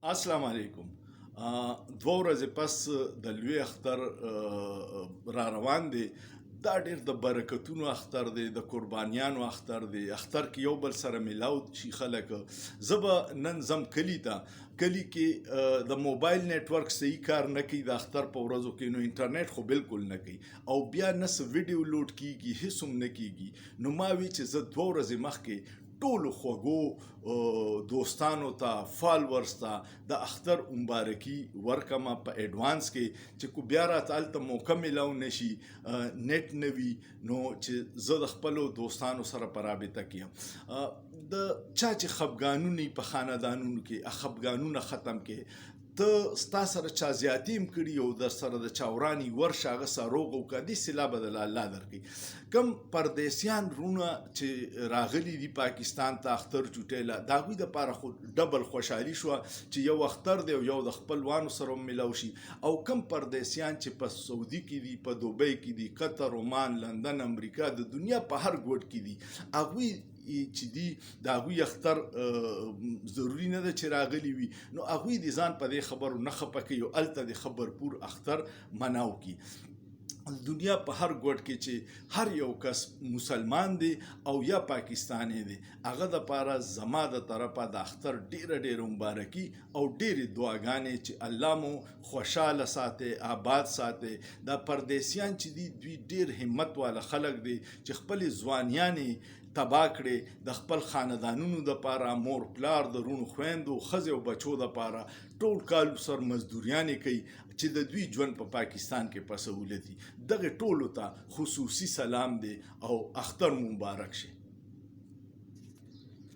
السلام علیکم. دوه ورځې پس د لوی اختر را روان دی. دا ډېر د برکتونو اختر دی، د قربانیانو اختر دی. اختر کې یو بل سره میلاو شي خلک. زه به نن ځم کلي ته. کلي کې د موبایل نیټورک صحیح کار نه کوي د اختر په ورځو کې، نو انټرنیټ خو بالکل نه کوي او بیا نه څه ویډیو لوډ کیږي، هیڅ هم نه کیږي. نو ما وی چې زه دوه ورځې مخکې ټولو خوږو دوستانو ته، فالورز ته د اختر مبارکي ورکمه په ایډوانس کې، چې کو بیا راته هلته موقع میلاو نشي، نیټ نه وي، نو چې زه د خپلو دوستانو سره په رابطه کې یم. د چا چې خفګانونه په خاندانونو کې خفګانونه ختم کې. ته ستا سره چا زیاتي هم کړي او در سره د چا وراني ورشه هغه سره روغ وکړه، دې سیلا به د الله درکړي. کم پردیسیان رونه چې راغلي دي پاکستان ته اختر چوټیله، د هغوی دپاره خو ډبل خوشحالي شوه چې یو اختر دی او یو د خپلوانو سره هم میلاو شي. او کم پردیسیان چې په سعودي کې دي، په دوبۍ کې دي، قطر، عمان، لندن، امریکا، د دنیا په هر ګوټ کې دي، هغوی چې دي د هغوی اختر ضروري نه ده چې راغلي وي، نو هغوی د ځان په دې خبرو نه خفه کوي او هلته د خبرپور اختر مناو کي. دنیا په هر ګوټ کې چې هر یو کس مسلمان دی او یا پاکستانی دی، هغه دپاره زما د طرفه د اختر ډیره مبارکي او ډیرې دعاګانې چې الله مو خوشحاله ساتي، آباد ساتي. دا پردیسیان چې دي دوی ډیر همت والا خلک دي چې خپلې ځوانیانې تباه کړي د خپل خاندانونو دپاره، مور پلار د رونو خویندو ښځې او بچو دپاره ټول کال سر مزدوریانې کوي چې د دوی ژوند په پاکستان کې په سهولت وي. دغه ټولو ته خصوصي سلام دی او اختر مبارک شي.